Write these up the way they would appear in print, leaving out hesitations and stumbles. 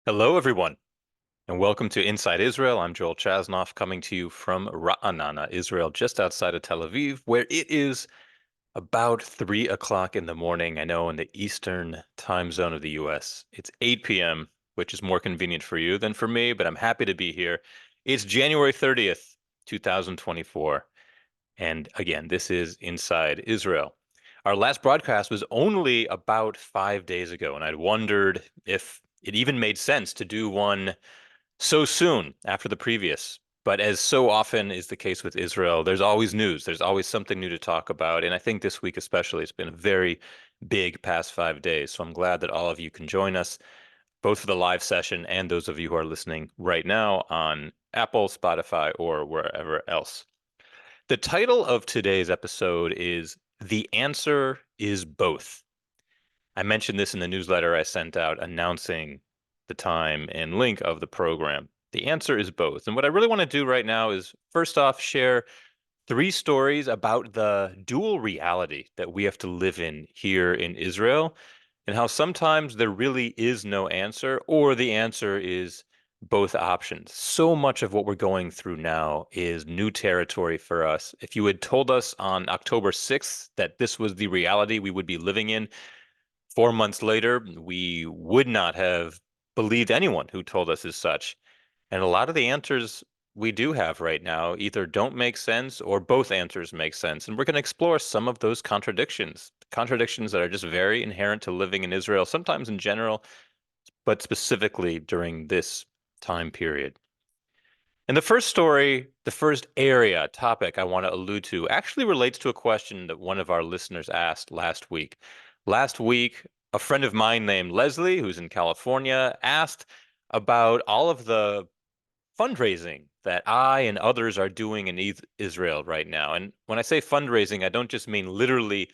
Hello, everyone, and welcome to Inside Israel. I'm Joel Chasnoff coming to you from Ra'anana, Israel, just outside of Tel Aviv, where it is about 3 o'clock in the morning. I know in the Eastern time zone of the US, it's 8 p.m., which is more convenient for you than for me, but I'm happy to be here. It's January 30th, 2024. And again, this is Inside Israel. Our last broadcast was only about 5 days ago, and I'd wondered if it even made sense to do one so soon after the previous. But as so often is the case with Israel, there's always news. There's always something new to talk about. And I think this week especially, it's been a very big past 5 days. So I'm glad that all of you can join us, both for the live session and those of you who are listening right now on Apple, Spotify, or wherever else. The title of today's episode is The Answer is Both. I mentioned this in the newsletter I sent out announcing the time and link of the program. The answer is both. And what I really want to do right now is first off share three stories about the dual reality that we have to live in here in Israel and how sometimes there really is no answer or the answer is both options. So much of what we're going through now is new territory for us. If you had told us on October 6th that this was the reality we would be living in, 4 months later, we would not have believed anyone who told us as such. And a lot of the answers we do have right now either don't make sense or both answers make sense. And we're going to explore some of those contradictions that are just very inherent to living in Israel, sometimes in general, but specifically during this time period. And the first story, the first area, topic I want to allude to actually relates to a question that one of our listeners asked last week. Last week, a friend of mine named Leslie, who's in California, asked about all of the fundraising that I and others are doing in Israel right now. And when I say fundraising, I don't just mean literally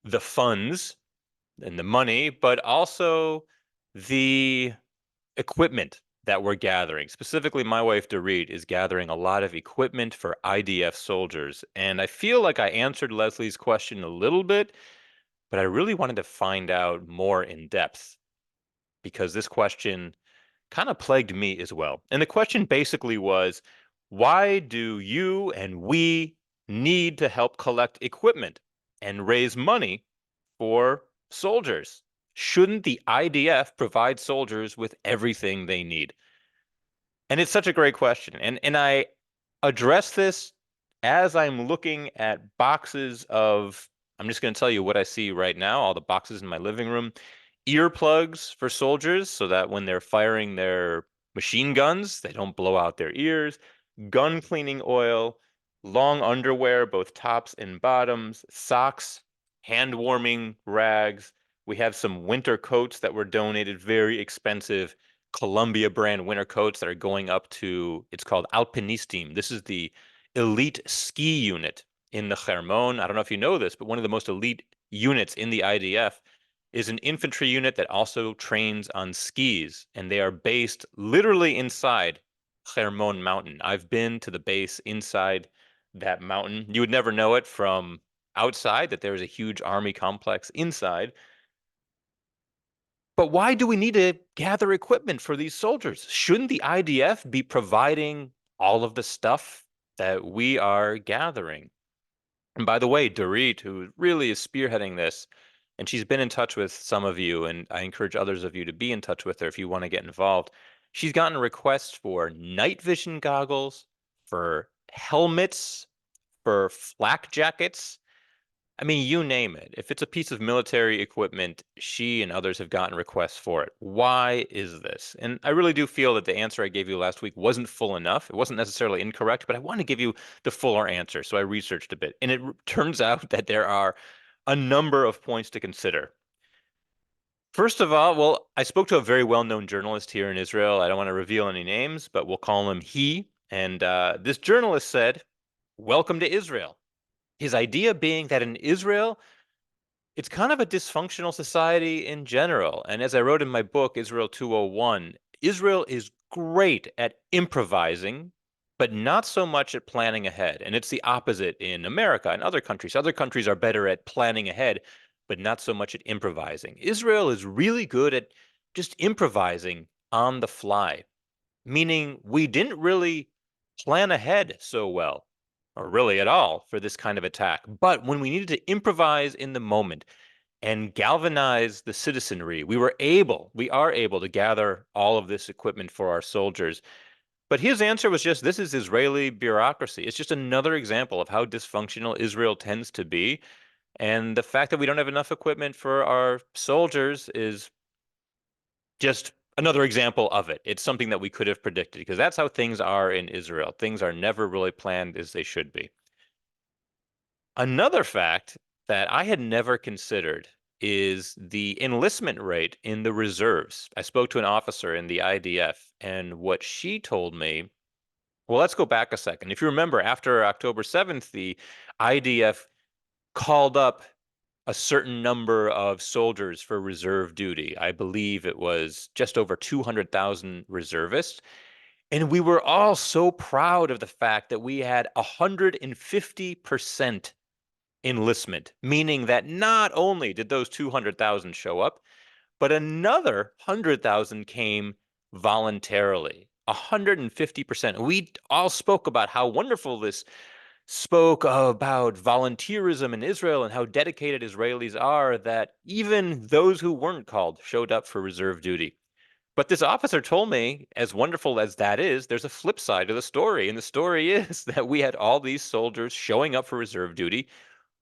the funds and the money, but also the equipment that we're gathering. Specifically, my wife, Dorit, is gathering a lot of equipment for IDF soldiers. And I feel like I answered Leslie's question a little bit, but I really wanted to find out more in depth because this question kind of plagued me as well. And the question basically was, why do you and we need to help collect equipment and raise money for soldiers? Shouldn't the IDF provide soldiers with everything they need? And it's such a great question. And I address this as I'm looking at boxes of, I'm just going to tell you what I see right now, all the boxes in my living room, earplugs for soldiers so that when they're firing their machine guns, they don't blow out their ears, gun cleaning oil, long underwear, both tops and bottoms, socks, hand warming rags. We have some winter coats that were donated, very expensive Columbia brand winter coats that are going up to, it's called Alpinistim. This is the elite ski unit in the Hermon. I don't know if you know this, but one of the most elite units in the IDF is an infantry unit that also trains on skis, and they are based literally inside Hermon Mountain. I've been to the base inside that mountain. You would never know it from outside that there is a huge army complex inside. But why do we need to gather equipment for these soldiers? Shouldn't the IDF be providing all of the stuff that we are gathering? And by the way, Dorit, who really is spearheading this, and she's been in touch with some of you, and I encourage others of you to be in touch with her if you want to get involved. She's gotten requests for night vision goggles, for helmets, for flak jackets. I mean, you name it. If it's a piece of military equipment, she and others have gotten requests for it. Why is this? And I really do feel that the answer I gave you last week wasn't full enough. It wasn't necessarily incorrect, but I want to give you the fuller answer. So I researched a bit. And it turns out that there are a number of points to consider. First of all, well, I spoke to a very well-known journalist here in Israel. I don't want to reveal any names, but we'll call him he. And this journalist said, "Welcome to Israel." His idea being that in Israel, it's kind of a dysfunctional society in general. And as I wrote in my book, Israel 201, Israel is great at improvising, but not so much at planning ahead. And it's the opposite in America and other countries. Other countries are better at planning ahead, but not so much at improvising. Israel is really good at just improvising on the fly, meaning we didn't really plan ahead so well, or really at all, for this kind of attack. But when we needed to improvise in the moment and galvanize the citizenry, we are able to gather all of this equipment for our soldiers. But his answer was just, this is Israeli bureaucracy. It's just another example of how dysfunctional Israel tends to be. And the fact that we don't have enough equipment for our soldiers is just another example of it. It's something that we could have predicted because that's how things are in Israel. Things are never really planned as they should be. Another fact that I had never considered is the enlistment rate in the reserves. I spoke to an officer in the IDF, and what she told me, well, let's go back a second. If you remember, after October 7th, the IDF called up a certain number of soldiers for reserve duty. I believe it was just over 200,000 reservists. And we were all so proud of the fact that we had 150% enlistment, meaning that not only did those 200,000 show up, but another 100,000 came voluntarily. 150%. We all spoke about how wonderful this spoke about volunteerism in Israel and how dedicated Israelis are, that even those who weren't called showed up for reserve duty. But this officer told me, as wonderful as that is, there's a flip side to the story. And the story is that we had all these soldiers showing up for reserve duty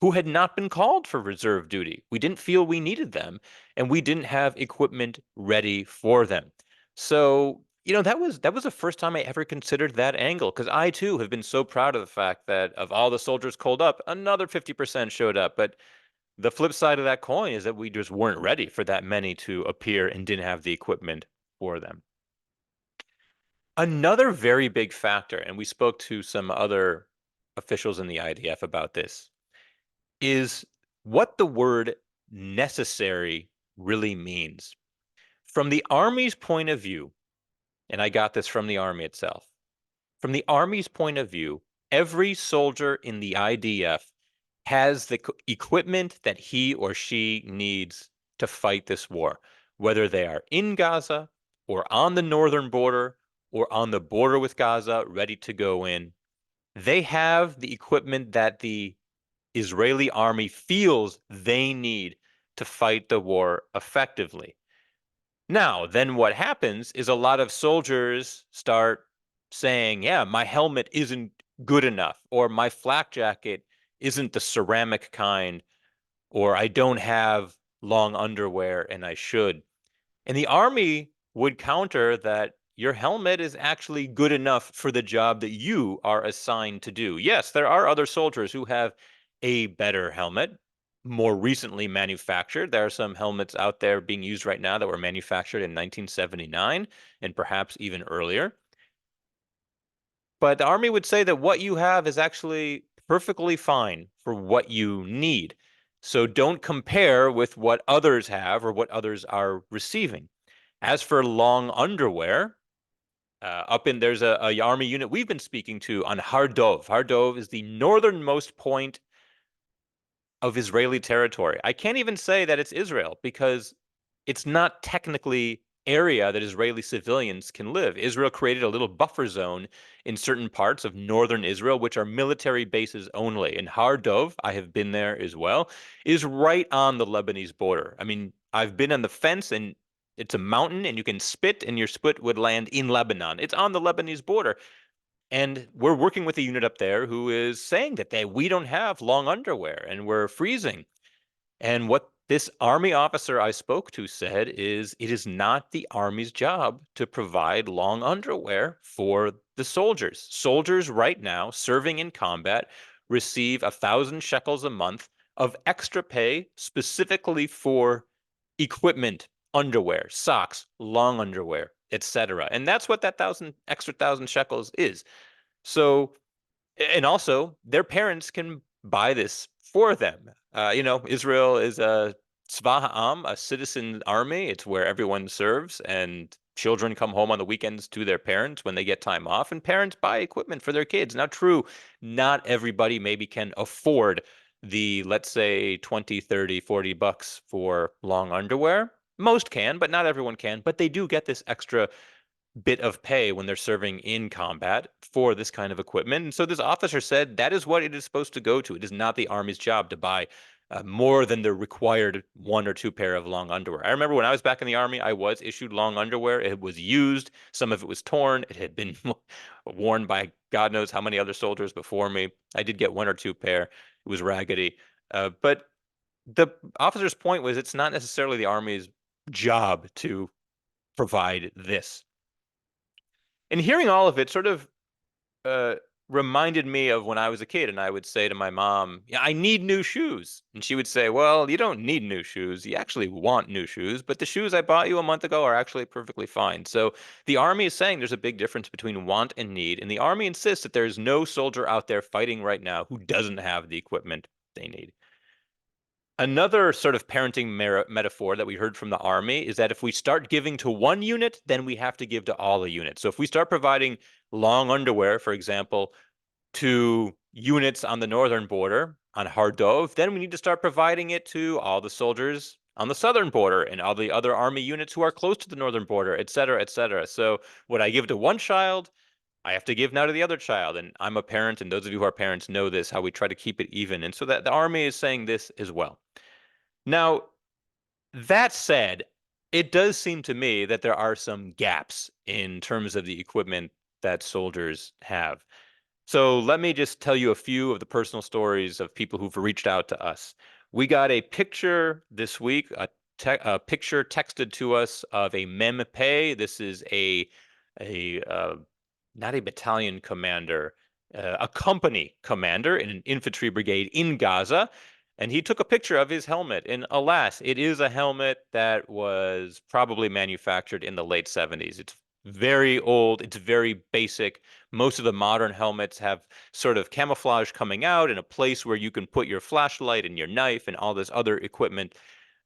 who had not been called for reserve duty. We didn't feel we needed them, and we didn't have equipment ready for them. So, that was the first time I ever considered that angle, because I too have been so proud of the fact that of all the soldiers called up, another 50% showed up. But the flip side of that coin is that we just weren't ready for that many to appear and didn't have the equipment for them. Another very big factor, and we spoke to some other officials in the IDF about this, is what the word necessary really means. From the Army's point of view, and I got this from the Army itself, from the Army's point of view, every soldier in the IDF has the equipment that he or she needs to fight this war, whether they are in Gaza or on the northern border or on the border with Gaza, ready to go in. They have the equipment that the Israeli army feels they need to fight the war effectively. Now, then what happens is a lot of soldiers start saying, yeah, my helmet isn't good enough, or my flak jacket isn't the ceramic kind, or I don't have long underwear and I should. And the army would counter that your helmet is actually good enough for the job that you are assigned to do. Yes, there are other soldiers who have a better helmet, more recently manufactured. There are some helmets out there being used right now that were manufactured in 1979 and perhaps even earlier. But the Army would say that what you have is actually perfectly fine for what you need. So don't compare with what others have or what others are receiving. As for long underwear, there's a Army unit we've been speaking to on Har Dov. Har Dov is the northernmost point of Israeli territory. I can't even say that it's Israel because it's not technically area that Israeli civilians can live. Israel created a little buffer zone in certain parts of northern Israel, which are military bases only. And Har Dov, I have been there as well, is right on the Lebanese border. I mean, I've been on the fence and it's a mountain and you can spit and your spit would land in Lebanon. It's on the Lebanese border. And we're working with a unit up there who is saying that we don't have long underwear and we're freezing. And what this Army officer I spoke to said is it is not the Army's job to provide long underwear for the soldiers. Soldiers right now serving in combat receive 1,000 shekels a month of extra pay specifically for equipment, underwear, socks, long underwear, etc. And that's what that extra 1,000 shekels is. So, and also their parents can buy this for them. Israel is a Tzva Ha'am, a citizen army. It's where everyone serves, and children come home on the weekends to their parents when they get time off, and parents buy equipment for their kids. Now, true, not everybody maybe can afford the, let's say, 20, 30, $40 for long underwear. Most can, but not everyone can. But they do get this extra bit of pay when they're serving in combat for this kind of equipment. And so this officer said that is what it is supposed to go to. It is not the Army's job to buy more than the required one or two pair of long underwear. I remember when I was back in the Army, I was issued long underwear. It was used. Some of it was torn. It had been worn by God knows how many other soldiers before me. I did get one or two pair. It was raggedy. But the officer's point was it's not necessarily the Army's job to provide this. And hearing all of it sort of uh, reminded me of when I was a kid, and I would say to my mom, "Yeah, I need new shoes," and she would say, "Well, you don't need new shoes. You actually want new shoes, but the shoes I bought you a month ago are actually perfectly fine." So the Army is saying there's a big difference between want and need, and the Army insists that there's no soldier out there fighting right now who doesn't have the equipment they need. Another sort of parenting metaphor that we heard from the Army is that if we start giving to one unit, then we have to give to all the units. So if we start providing long underwear, for example, to units on the northern border on Hardov, then we need to start providing it to all the soldiers on the southern border and all the other Army units who are close to the northern border, et cetera, et cetera. So what I give to one child, I have to give now to the other child. And I'm a parent, and those of you who are parents know this, how we try to keep it even. And so that the Army is saying this as well. Now, that said, it does seem to me that there are some gaps in terms of the equipment that soldiers have. So let me just tell you a few of the personal stories of people who've reached out to us. We got a picture this week, a picture texted to us of a MEMPE. This is a not a battalion commander, a company commander in an infantry brigade in Gaza. And he took a picture of his helmet. And alas, it is a helmet that was probably manufactured in the late 70s. It's very old. It's very basic. Most of the modern helmets have sort of camouflage coming out and a place where you can put your flashlight and your knife and all this other equipment.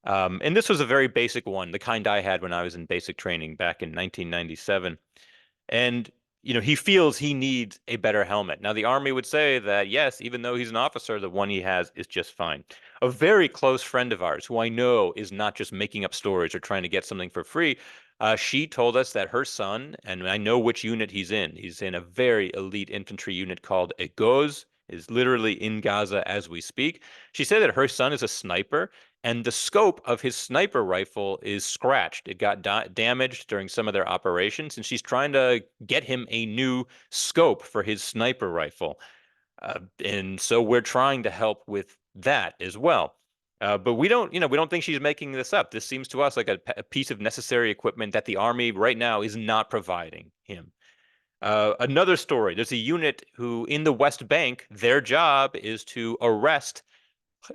And this was a very basic one, the kind I had when I was in basic training back in 1997. And he feels he needs a better helmet. Now, the Army would say that, yes, even though he's an officer, the one he has is just fine. A very close friend of ours, who I know is not just making up stories or trying to get something for free, she told us that her son, and I know which unit he's in. He's in a very elite infantry unit called Egoz, is literally in Gaza as we speak. She said that her son is a sniper, and the scope of his sniper rifle is scratched. It got damaged during some of their operations, and she's trying to get him a new scope for his sniper rifle. And so we're trying to help with that as well. But we don't think she's making this up. This seems to us like a piece of necessary equipment that the Army right now is not providing him. Another story, there's a unit who in the West Bank, their job is to arrest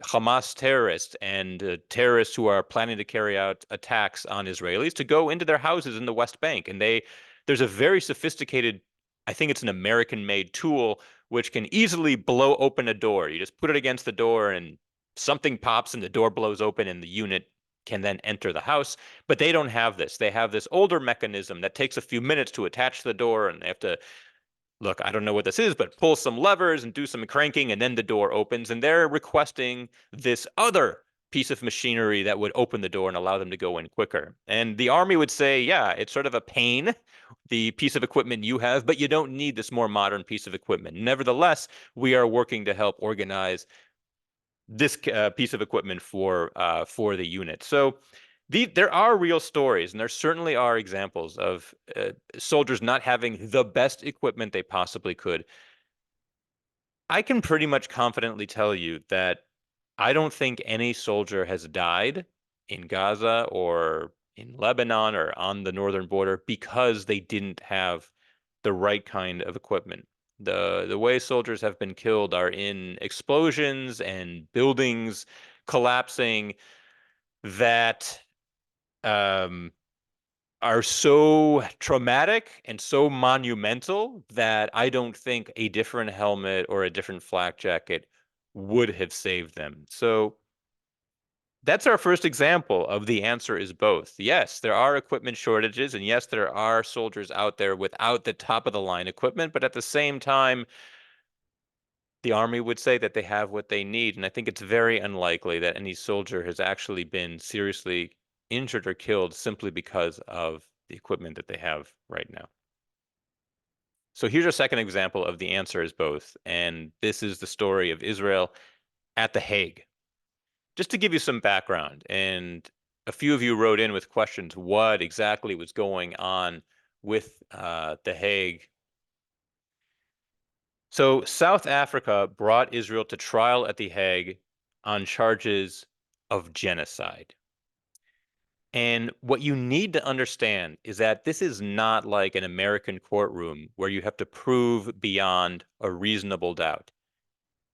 Hamas terrorists and terrorists who are planning to carry out attacks on Israelis to go into their houses in the West Bank. And there's a very sophisticated, I think it's an American-made tool which can easily blow open a door. You just put it against the door and something pops and the door blows open and the unit can then enter the house. But they don't have this. They have this older mechanism that takes a few minutes to attach to the door, and they have to look, I don't know what this is, but pull some levers and do some cranking, and then the door opens. And they're requesting this other piece of machinery that would open the door and allow them to go in quicker. And the Army would say, yeah, it's sort of a pain, the piece of equipment you have, but you don't need this more modern piece of equipment. Nevertheless, we are working to help organize this piece of equipment for the unit. So there are real stories, and there certainly are examples of soldiers not having the best equipment they possibly could. I can pretty much confidently tell you that I don't think any soldier has died in Gaza or in Lebanon or on the northern border because they didn't have the right kind of equipment. The way soldiers have been killed are in explosions and buildings collapsing that um, are so traumatic and so monumental that I don't think a different helmet or a different flak jacket would have saved them. So that's our first example of the answer is both. Yes, there are equipment shortages, and yes, there are soldiers out there without the top of the line equipment, but at the same time, the Army would say that they have what they need. And I think it's very unlikely that any soldier has actually been seriously injured or killed simply because of the equipment that they have right now. So here's our second example of the answer is both. And this is the story of Israel at The Hague. Just to give you some background, and a few of you wrote in with questions, what exactly was going on with The Hague. So South Africa brought Israel to trial at The Hague on charges of genocide. And what you need to understand is that this is not like an American courtroom where you have to prove beyond a reasonable doubt.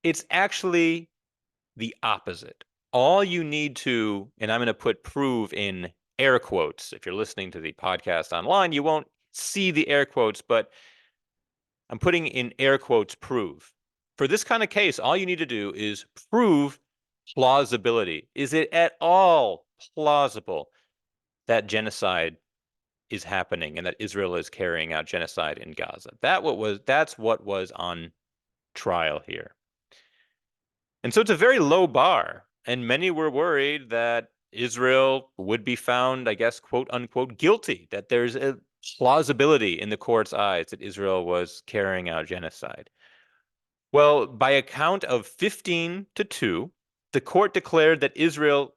It's actually the opposite. All you need to, and I'm going to put prove in air quotes. If you're listening to the podcast online, you won't see the air quotes, but I'm putting in air quotes prove. For this kind of case, all you need to do is prove plausibility. Is it at all plausible that genocide is happening and that Israel is carrying out genocide in Gaza? That's what was on trial here. And so it's a very low bar, and many were worried that Israel would be found, I guess, quote unquote, guilty, that there's a plausibility in the court's eyes that Israel was carrying out genocide. Well, by a count of 15-2, the court declared that Israel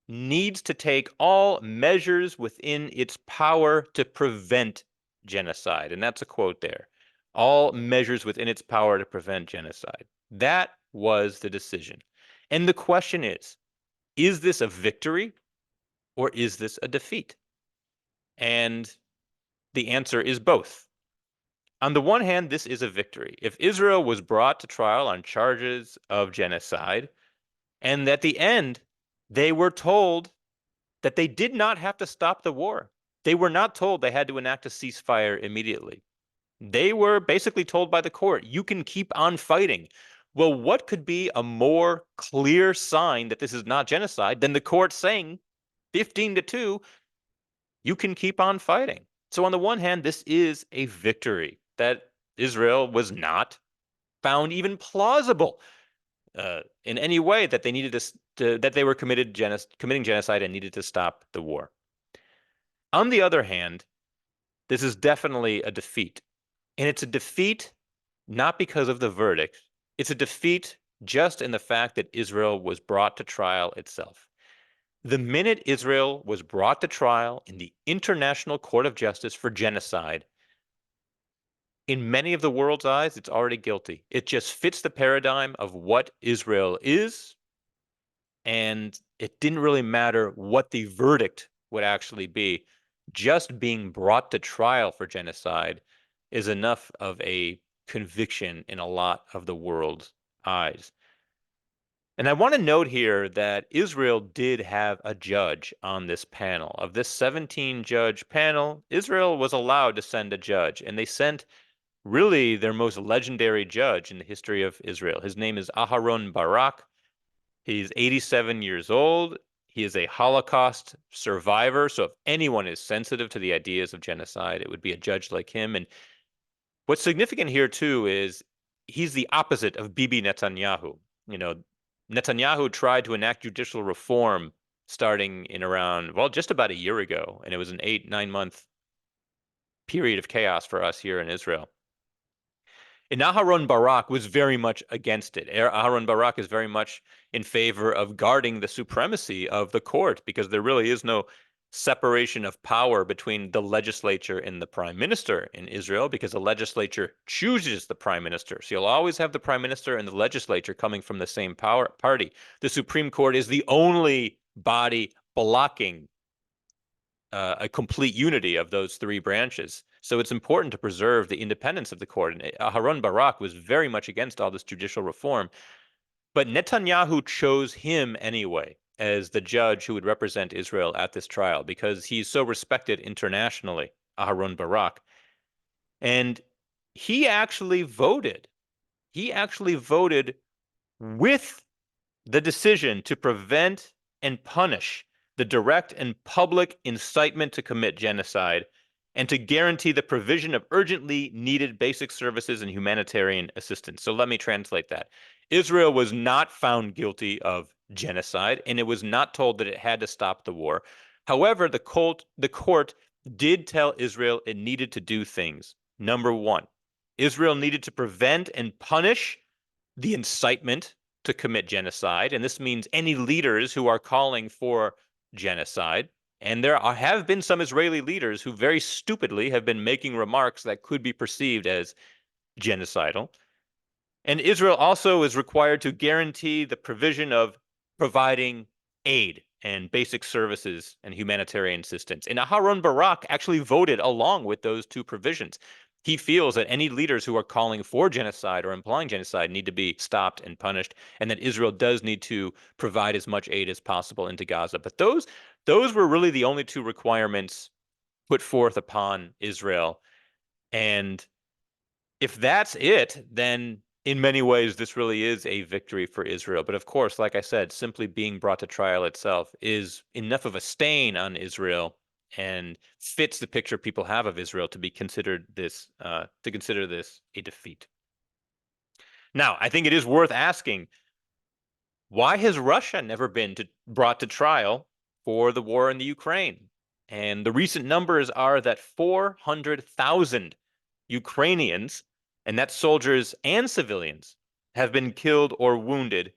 needs to take all measures within its power to prevent genocide. And that's a quote there. All measures within its power to prevent genocide. That was the decision. And the question is this a victory or is this a defeat? And the answer is both. On the one hand, this is a victory. If Israel was brought to trial on charges of genocide, and at the end, they were told that they did not have to stop the war. They were not told they had to enact a ceasefire immediately. They were basically told by the court, you can keep on fighting. Well, what could be a more clear sign that this is not genocide than the court saying 15-2, you can keep on fighting? So on the one hand, this is a victory that Israel was not found even plausible in any way that they needed that they were committing genocide and needed to stop the war. On the other hand, this is definitely a defeat. And it's a defeat not because of the verdict. It's a defeat just in the fact that Israel was brought to trial itself. The minute Israel was brought to trial in the International Court of Justice for genocide, in many of the world's eyes, it's already guilty. It just fits the paradigm of what Israel is, and it didn't really matter what the verdict would actually be. Just being brought to trial for genocide is enough of a conviction in a lot of the world's eyes. And I want to note here that Israel did have a judge on this panel. Of this 17-judge panel, Israel was allowed to send a judge, and they sent really their most legendary judge in the history of Israel. His name is Aharon Barak. He's 87 years old. He is a Holocaust survivor. So if anyone is sensitive to the ideas of genocide, it would be a judge like him. And what's significant here, too, is he's the opposite of Bibi Netanyahu. You know, Netanyahu tried to enact judicial reform starting in around, well, just about a year ago. And it was an 8-9 month period of chaos for us here in Israel. And Aharon Barak was very much against it. Aharon Barak is very much in favor of guarding the supremacy of the court because there really is no separation of power between the legislature and the prime minister in Israel because the legislature chooses the prime minister. So you'll always have the prime minister and the legislature coming from the same party. The Supreme Court is the only body blocking a complete unity of those three branches. So it's important to preserve the independence of the court. And Aharon Barak was very much against all this judicial reform. But Netanyahu chose him anyway as the judge who would represent Israel at this trial because he's so respected internationally, Aharon Barak. And he actually voted. He actually voted with the decision to prevent and punish the direct and public incitement to commit genocide and to guarantee the provision of urgently needed basic services and humanitarian assistance. So let me translate that. Israel was not found guilty of genocide, and it was not told that it had to stop the war. However, the court did tell Israel it needed to do things. Number one, Israel needed to prevent and punish the incitement to commit genocide. And this means any leaders who are calling for genocide. And have been some Israeli leaders who very stupidly have been making remarks that could be perceived as genocidal. And Israel also is required to guarantee the provision of providing aid and basic services and humanitarian assistance. And Aharon Barak actually voted along with those two provisions. He feels that any leaders who are calling for genocide or implying genocide need to be stopped and punished, and that Israel does need to provide as much aid as possible into Gaza. But those were really the only two requirements put forth upon Israel. And if that's it, then in many ways, this really is a victory for Israel. But of course, like I said, simply being brought to trial itself is enough of a stain on Israel and fits the picture people have of Israel to be considered to consider this a defeat. Now, I think it is worth asking, why has Russia never been brought to trial for the war in the Ukraine? And the recent numbers are that 400,000 Ukrainians, and that's soldiers and civilians, have been killed or wounded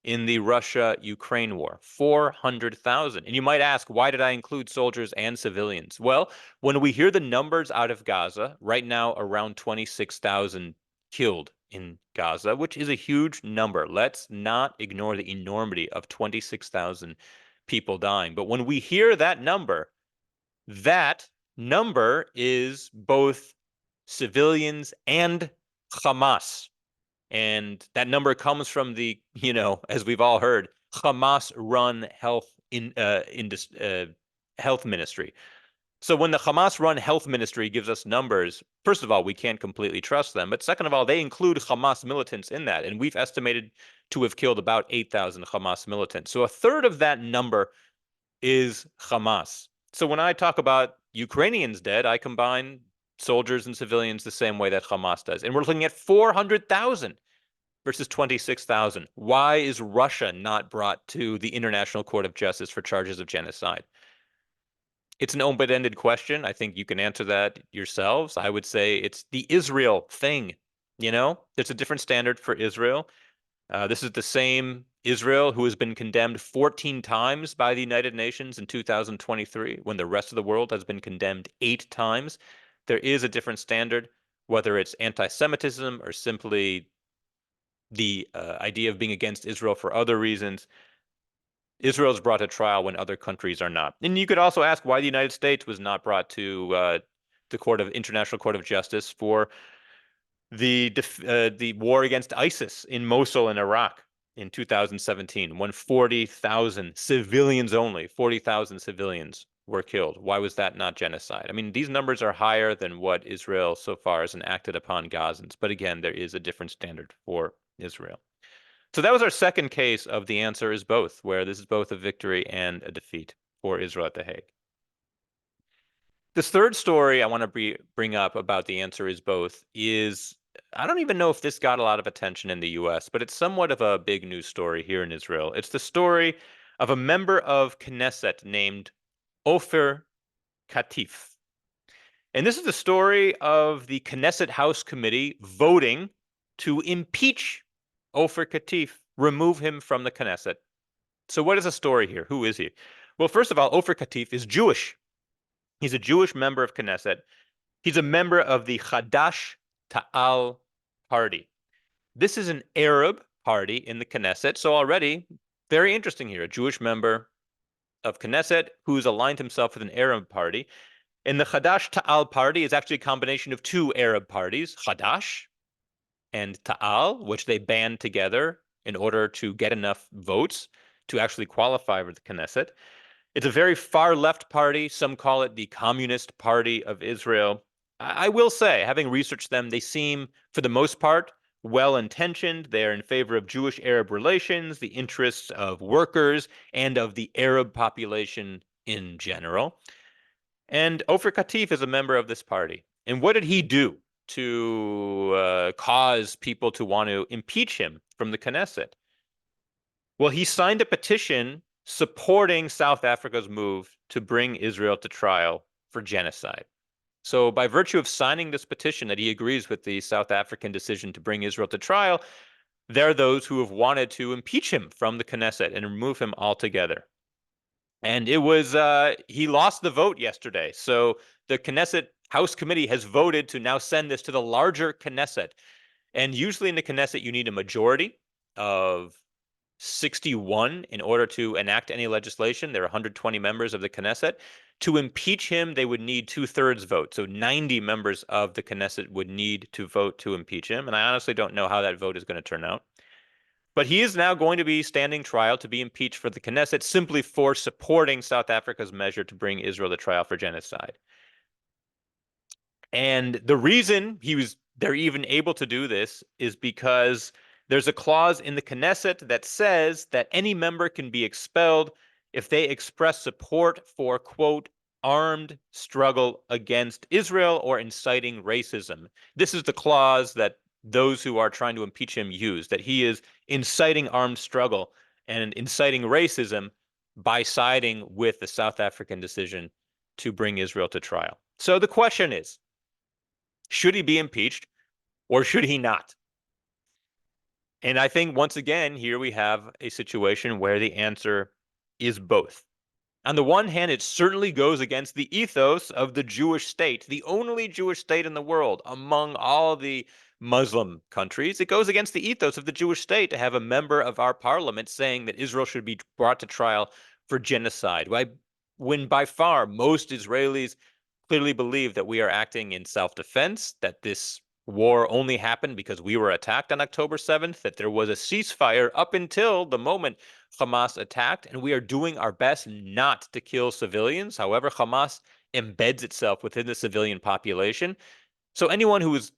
in the Russia-Ukraine war. 400,000. And you might ask, why did I include soldiers and civilians? Well, when we hear the numbers out of Gaza, right now around 26,000 killed in Gaza, which is a huge number. Let's not ignore the enormity of 26,000 people dying. But when we hear that number is both civilians and Hamas. And that number comes from the, as we've all heard, Hamas-run health ministry. So when the Hamas-run health ministry gives us numbers, first of all, we can't completely trust them. But second of all, they include Hamas militants in that. And we've estimated to have killed about 8,000 Hamas militants. So a third of that number is Hamas. So when I talk about Ukrainians dead, I combine soldiers and civilians the same way that Hamas does. And we're looking at 400,000 versus 26,000. Why is Russia not brought to the International Court of Justice for charges of genocide? It's an open-ended question. I think you can answer that yourselves. I would say it's the Israel thing. There's a different standard for Israel. This is the same Israel who has been condemned 14 times by the United Nations in 2023, when the rest of the world has been condemned 8 times. There is a different standard, whether it's anti-Semitism or simply the idea of being against Israel for other reasons. Israel is brought to trial when other countries are not. And you could also ask why the United States was not brought to the International Court of Justice for the war against ISIS in Mosul in Iraq in 2017, when 40,000 civilians only, 40,000 civilians were killed. Why was that not genocide? I mean, these numbers are higher than what Israel so far has enacted upon Gazans. But again, there is a different standard for Israel. So that was our second case of the answer is both, where this is both a victory and a defeat for Israel at The Hague. This third story I want to bring up about the answer is both is, I don't even know if this got a lot of attention in the US, but it's somewhat of a big news story here in Israel. It's the story of a member of Knesset named Ofer Katif. And this is the story of the Knesset House Committee voting to impeach Ofer Katif, remove him from the Knesset. So what is the story here? Who is he? Well, first of all, Ofer Katif is Jewish. He's a Jewish member of Knesset. He's a member of the Hadash Ta'al party. This is an Arab party in the Knesset. So already, very interesting here. A Jewish member of Knesset who's aligned himself with an Arab party. And the Hadash Ta'al party is actually a combination of two Arab parties, Hadash and Ta'al, which they band together in order to get enough votes to actually qualify for the Knesset. It's a very far left party. Some call it the Communist Party of Israel. I will say, having researched them, they seem, for the most part, well-intentioned. They are in favor of Jewish-Arab relations, the interests of workers, and of the Arab population in general. And Ofer Katif is a member of this party. And what did he do to cause people to want to impeach him from the Knesset? Well, he signed a petition supporting South Africa's move to bring Israel to trial for genocide. So by virtue of signing this petition that he agrees with the South African decision to bring Israel to trial, there are those who have wanted to impeach him from the Knesset and remove him altogether. And it was, he lost the vote yesterday. So the Knesset House Committee has voted to now send this to the larger Knesset. And usually in the Knesset, you need a majority of 61 in order to enact any legislation. There are 120 members of the Knesset. To impeach him, they would need 2/3 vote. So 90 members of the Knesset would need to vote to impeach him. And I honestly don't know how that vote is going to turn out. But he is now going to be standing trial to be impeached for the Knesset simply for supporting South Africa's measure to bring Israel to trial for genocide. And the reason they're even able to do this is because there's a clause in the Knesset that says that any member can be expelled if they express support for, quote, armed struggle against Israel or inciting racism. This is the clause that those who are trying to impeach him use, that he is inciting armed struggle and inciting racism by siding with the South African decision to bring Israel to trial. So the question is, should he be impeached or should he not? And I think once again, here we have a situation where the answer is both. On the one hand, it certainly goes against the ethos of the Jewish state, the only Jewish state in the world among all the Muslim countries. It goes against the ethos of the Jewish state to have a member of our parliament saying that Israel should be brought to trial for genocide, when by far most Israelis clearly believe that we are acting in self-defense, that this war only happened because we were attacked on October 7th, that there was a ceasefire up until the moment Hamas attacked, and we are doing our best not to kill civilians. However, Hamas embeds itself within the civilian population. So anyone who is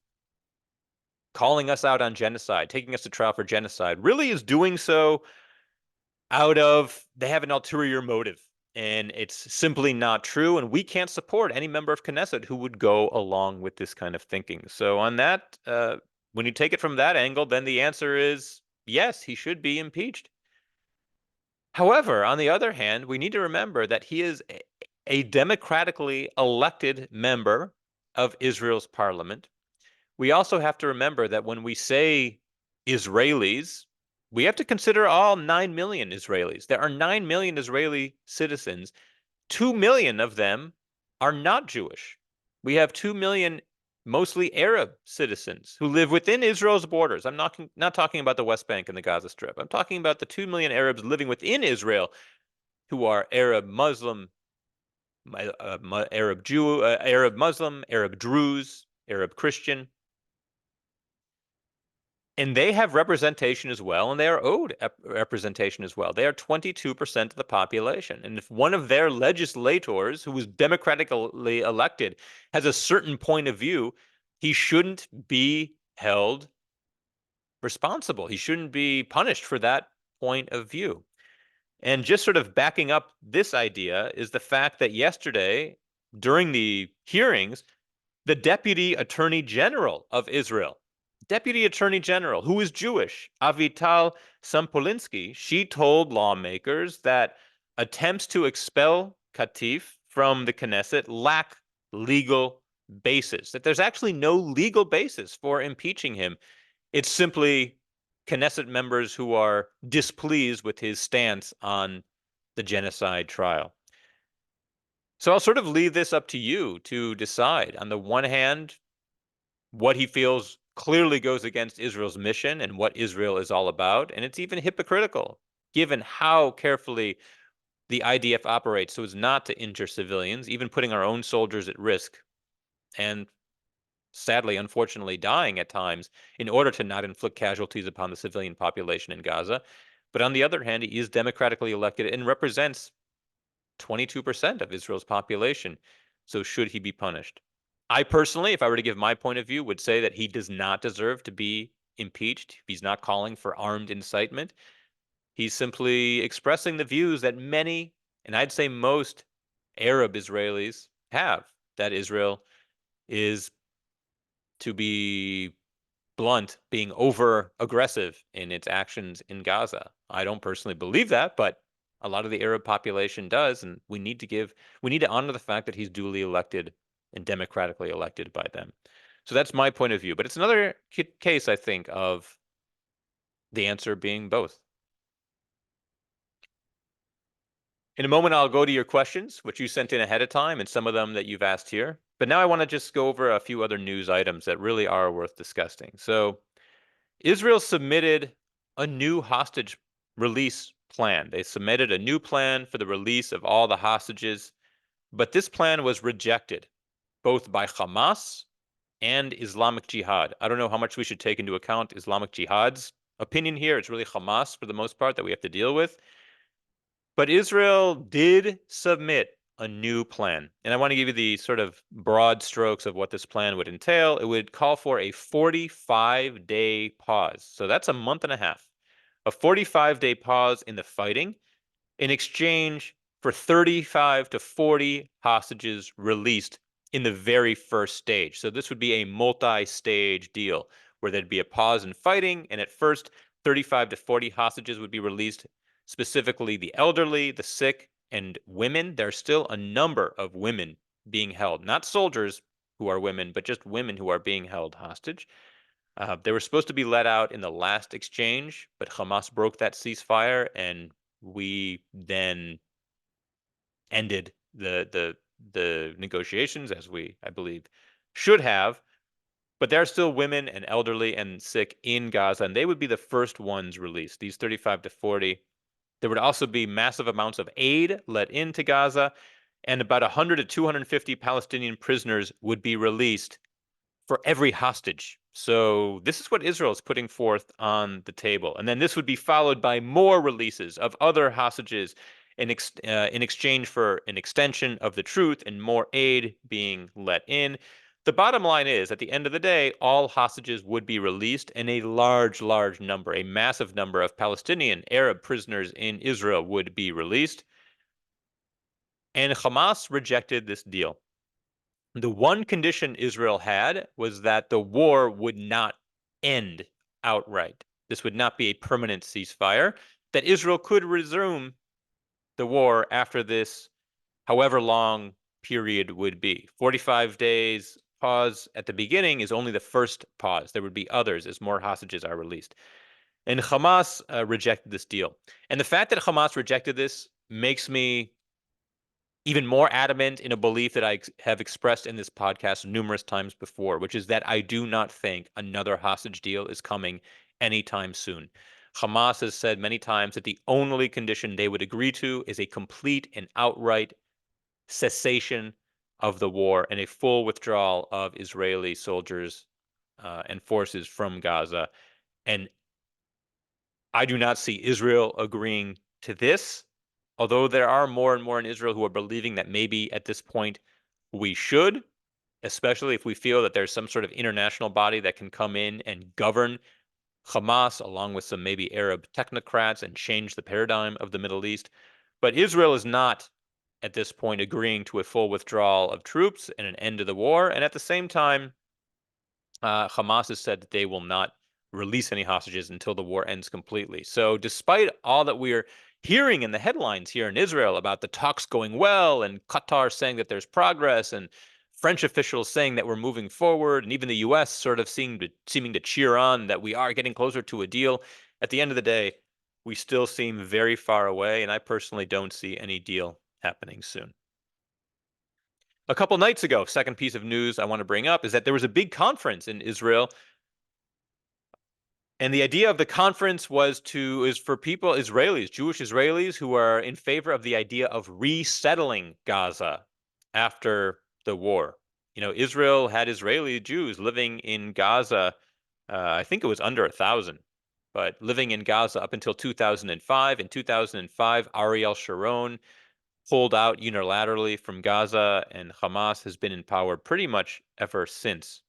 calling us out on genocide, taking us to trial for genocide, really is doing so out of, they have an ulterior motive. And it's simply not true. And we can't support any member of Knesset who would go along with this kind of thinking. So on that, when you take it from that angle, then the answer is yes, he should be impeached. However, on the other hand, we need to remember that he is a democratically elected member of Israel's parliament. We also have to remember that when we say Israelis, we have to consider all 9 million Israelis. There are 9 million Israeli citizens. 2 million of them are not Jewish. We have 2 million mostly Arab citizens who live within Israel's borders. I'm not talking about the West Bank and the Gaza Strip. I'm talking about the 2 million Arabs living within Israel who are Arab Muslim, Arab Jew, Arab Muslim, Arab Druze, Arab Christian. And they have representation as well, and they are owed representation as well. They are 22% of the population. And if one of their legislators, who was democratically elected, has a certain point of view, he shouldn't be held responsible. He shouldn't be punished for that point of view. And just sort of backing up this idea is the fact that yesterday, during the hearings, the Deputy Attorney General of Israel, Deputy Attorney General, who is Jewish, Avital Sampolinsky, she told lawmakers that attempts to expel Katif from the Knesset lack legal basis, that there's actually no legal basis for impeaching him. It's simply Knesset members who are displeased with his stance on the genocide trial. So I'll sort of leave this up to you to decide. On the one hand, what he feels clearly goes against Israel's mission and what Israel is all about. And it's even hypocritical, given how carefully the IDF operates so as not to injure civilians, even putting our own soldiers at risk, and sadly, unfortunately, dying at times in order to not inflict casualties upon the civilian population in Gaza. But on the other hand, he is democratically elected and represents 22% of Israel's population. So should he be punished? I personally, if I were to give my point of view, would say that he does not deserve to be impeached. He's not calling for armed incitement. He's simply expressing the views that many, and I'd say most, Arab Israelis have, that Israel is, to be blunt, being over aggressive in its actions in Gaza. I don't personally believe that, but a lot of the Arab population does, and we need to honor the fact that he's duly elected and democratically elected by them. So that's my point of view. But it's another case, I think, of the answer being both. In a moment, I'll go to your questions, which you sent in ahead of time, and some of them that you've asked here. But now I want to just go over a few other news items that really are worth discussing. So Israel submitted a new hostage release plan. They submitted a new plan for the release of all the hostages, but this plan was rejected both by Hamas and Islamic Jihad. I don't know how much we should take into account Islamic Jihad's opinion here. It's really Hamas for the most part that we have to deal with. But Israel did submit a new plan. And I want to give you the sort of broad strokes of what this plan would entail. It would call for a 45-day pause. So that's a month and a half. A 45-day pause in the fighting in exchange for 35 to 40 hostages released in the very first stage. So this would be a multi-stage deal where there'd be a pause in fighting, and at first 35 to 40 hostages would be released, specifically the elderly, the sick, and women. There's still a number of women being held, not soldiers who are women, but just women who are being held hostage. They were supposed to be let out in the last exchange, but Hamas broke that ceasefire, and we then ended the negotiations, as we, I believe, should have. But there are still women and elderly and sick in Gaza, and they would be the first ones released, these 35 to 40. There would also be massive amounts of aid let into Gaza, and about 100 to 250 Palestinian prisoners would be released for every hostage. So this is what Israel is putting forth on the table. And then this would be followed by more releases of other hostages in exchange for an extension of the truth and more aid being let in. The bottom line is, at the end of the day, all hostages would be released, and a large number, a massive number of Palestinian Arab prisoners in Israel would be released. And Hamas rejected this deal. The one condition Israel had was that the war would not end outright. This would not be a permanent ceasefire, that Israel could resume the war after this, however long period would be. 45 days pause at the beginning is only the first pause. There would be others as more hostages are released. And Hamas rejected this deal. And the fact that Hamas rejected this makes me even more adamant in a belief that I have expressed in this podcast numerous times before, which is that I do not think another hostage deal is coming anytime soon. Hamas has said many times that the only condition they would agree to is a complete and outright cessation of the war and a full withdrawal of Israeli soldiers and forces from Gaza. And I do not see Israel agreeing to this, although there are more and more in Israel who are believing that maybe at this point we should, especially if we feel that there's some sort of international body that can come in and govern Hamas along with some maybe Arab technocrats and change the paradigm of the Middle East. But Israel is not at this point agreeing to a full withdrawal of troops and an end to the war. And at the same time, Hamas has said that they will not release any hostages until the war ends completely. So despite all that we're hearing in the headlines here in Israel about the talks going well and Qatar saying that there's progress and French officials saying that we're moving forward and even the US sort of seeming to cheer on that we are getting closer to a deal, at the end of the day, we still seem very far away, and I personally don't see any deal happening soon. A couple nights ago, second piece of news I want to bring up is that there was a big conference in Israel. And the idea of the conference is for people, Israelis, Jewish Israelis who are in favor of the idea of resettling Gaza after the war. You know, Israel had Israeli Jews living in Gaza. I think it was under 1,000, but living in Gaza up until 2005. In 2005, Ariel Sharon pulled out unilaterally from Gaza, and Hamas has been in power pretty much ever since,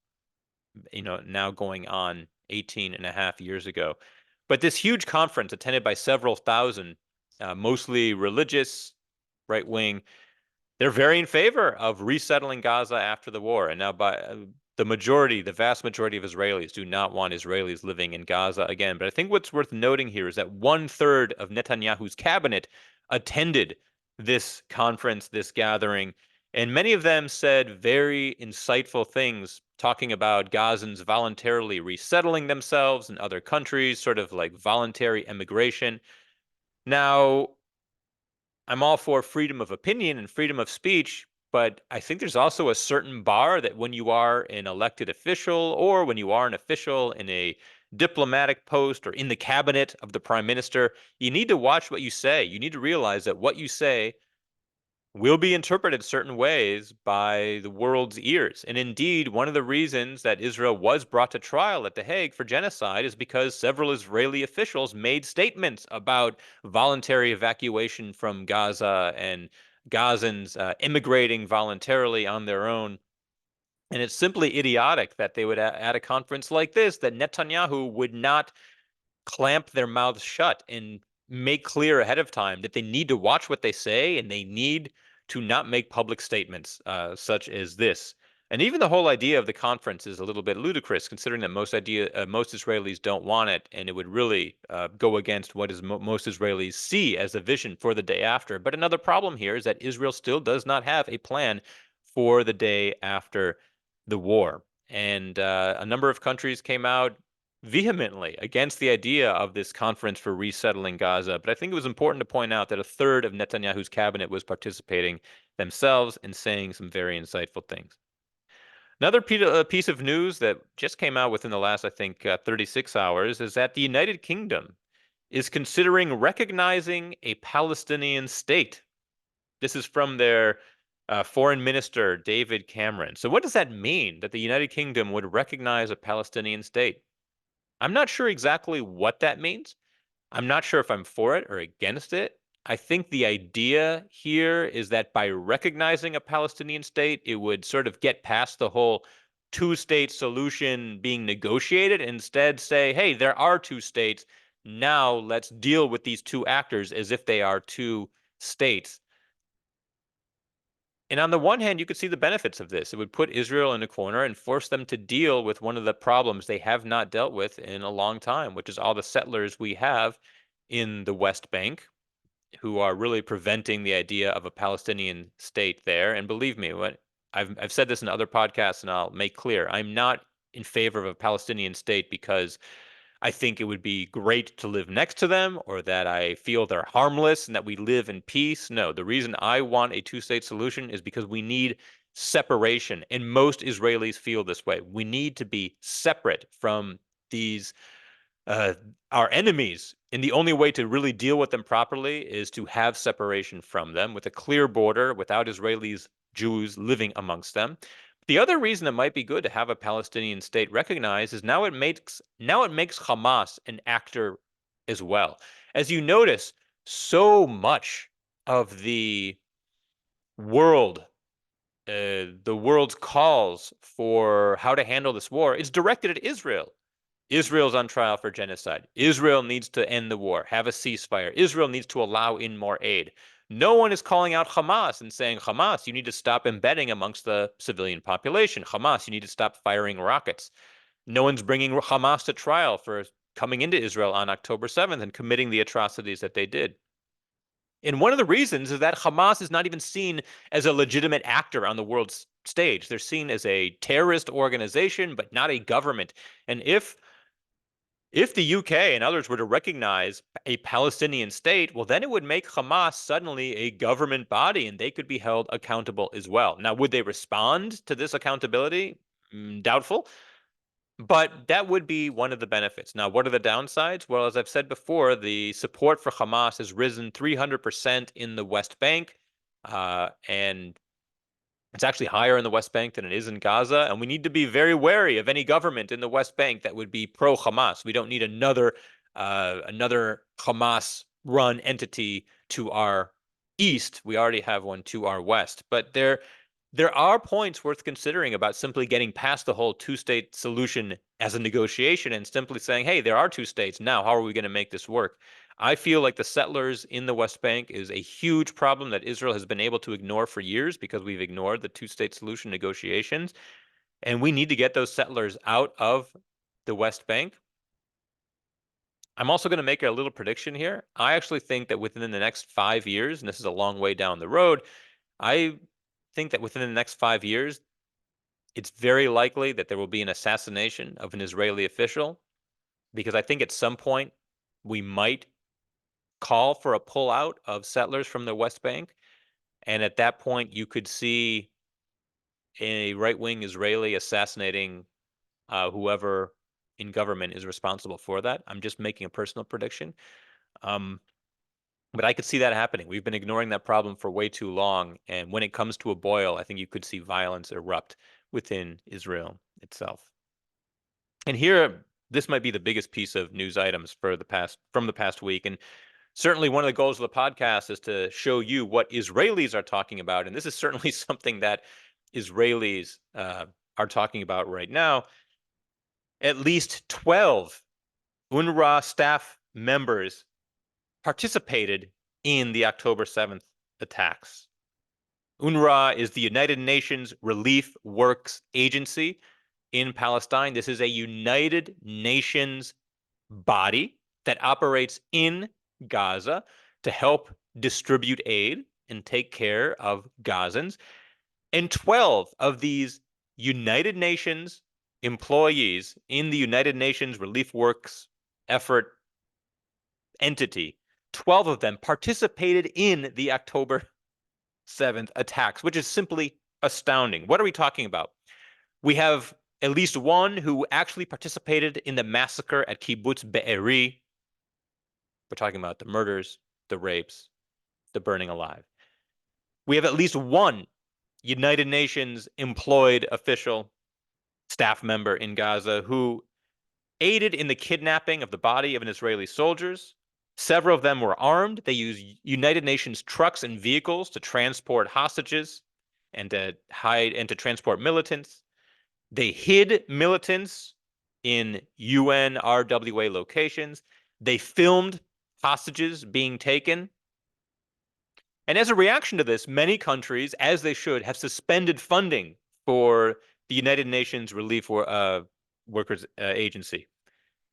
you know, now going on 18 and a half years ago. But this huge conference attended by several thousand, mostly religious, right wing, they're very in favor of resettling Gaza after the war. And now by the vast majority of Israelis do not want Israelis living in Gaza again. But I think what's worth noting here is that 1/3 of Netanyahu's cabinet attended this conference, this gathering, and many of them said very insightful things, talking about Gazans voluntarily resettling themselves in other countries, sort of like voluntary immigration. Now, I'm all for freedom of opinion and freedom of speech, but I think there's also a certain bar that when you are an elected official or when you are an official in a diplomatic post or in the cabinet of the prime minister, you need to watch what you say. You need to realize that what you say will be interpreted certain ways by the world's ears. And indeed, one of the reasons that Israel was brought to trial at The Hague for genocide is because several Israeli officials made statements about voluntary evacuation from Gaza and Gazans immigrating voluntarily on their own. And it's simply idiotic that they would, at a conference like this, that Netanyahu would not clamp their mouths shut and make clear ahead of time that they need to watch what they say and they need to not make public statements such as this. And even the whole idea of the conference is a little bit ludicrous, considering that most Israelis don't want it, and it would really go against what most Israelis see as a vision for the day after. But another problem here is that Israel still does not have a plan for the day after the war. And a number of countries came out vehemently against the idea of this conference for resettling Gaza. But I think it was important to point out that a third of Netanyahu's cabinet was participating themselves and saying some very insightful things. Another piece of news that just came out within the last, I think, 36 hours is that the United Kingdom is considering recognizing a Palestinian state. This is from their foreign minister, David Cameron. So what does that mean, that the United Kingdom would recognize a Palestinian state? I'm not sure exactly what that means. I'm not sure if I'm for it or against it. I think the idea here is that by recognizing a Palestinian state, it would sort of get past the whole two-state solution being negotiated. Instead, say, hey, there are two states. Now let's deal with these two actors as if they are two states. And on the one hand, you could see the benefits of this. It would put Israel in a corner and force them to deal with one of the problems they have not dealt with in a long time, which is all the settlers we have in the West Bank who are really preventing the idea of a Palestinian state there. And believe me, I've said this in other podcasts, and I'll make clear, I'm not in favor of a Palestinian state because I think it would be great to live next to them or that I feel they're harmless and that we live in peace. No, the reason I want a two-state solution is because we need separation. And most Israelis feel this way. We need to be separate from these our enemies. And the only way to really deal with them properly is to have separation from them with a clear border without Israelis, Jews living amongst them. The other reason it might be good to have a Palestinian state recognized is now it makes Hamas an actor as well. As you notice, so much of world, the world's calls for how to handle this war is directed at Israel. Israel's on trial for genocide. Israel needs to end the war, have a ceasefire. Israel needs to allow in more aid. No one is calling out Hamas and saying, Hamas, you need to stop embedding amongst the civilian population. Hamas, you need to stop firing rockets. No one's bringing Hamas to trial for coming into Israel on October 7th and committing the atrocities that they did. And one of the reasons is that Hamas is not even seen as a legitimate actor on the world stage. They're seen as a terrorist organization, but not a government. And if the UK and others were to recognize a Palestinian state, well, then it would make Hamas suddenly a government body and they could be held accountable as well. Now, would they respond to this accountability? Doubtful. But that would be one of the benefits. Now, what are the downsides? Well, as I've said before, the support for Hamas has risen 300% in the West Bank. And it's actually higher in the West Bank than it is in Gaza, and we need to be very wary of any government in the West Bank that would be pro-Hamas. We don't need another Hamas-run entity to our east. We already have one to our west. But there are points worth considering about simply getting past the whole two-state solution as a negotiation and simply saying, hey, there are two states. Now, how are we going to make this work? I feel like the settlers in the West Bank is a huge problem that Israel has been able to ignore for years because we've ignored the two-state solution negotiations. And we need to get those settlers out of the West Bank. I'm also going to make a little prediction here. I actually think that within the next 5 years, and this is a long way down the road, I think that within the next 5 years, it's very likely that there will be an assassination of an Israeli official, because I think at some point we might call for a pullout of settlers from the West Bank. And at that point, you could see a right-wing Israeli assassinating whoever in government is responsible for that. I'm just making a personal prediction. Um, but I could see that happening. We've been ignoring that problem for way too long. And when it comes to a boil, I think you could see violence erupt within Israel itself. And here, this might be the biggest piece of news items from the past week. And certainly one of the goals of the podcast is to show you what Israelis are talking about. And this is certainly something that Israelis are talking about right now. At least 12 UNRWA staff members participated in the October 7th attacks. UNRWA is the United Nations Relief Works Agency in Palestine. This is a United Nations body that operates in Gaza to help distribute aid and take care of Gazans. And 12 of these United Nations employees in the United Nations Relief Works effort entity, 12 of them participated in the October 7th attacks, which is simply astounding. What are we talking about? We have at least one who actually participated in the massacre at Kibbutz Be'eri. We're talking about the murders, the rapes, the burning alive. We have at least one United Nations employed official, staff member in Gaza who aided in the kidnapping of the body of an Israeli soldiers. Several of them were armed. They used United Nations trucks and vehicles to transport hostages and to transport militants. They hid militants in UN RWA locations. They filmed hostages being taken. And as a reaction to this, many countries, as they should, have suspended funding for the United Nations Relief Workers Agency.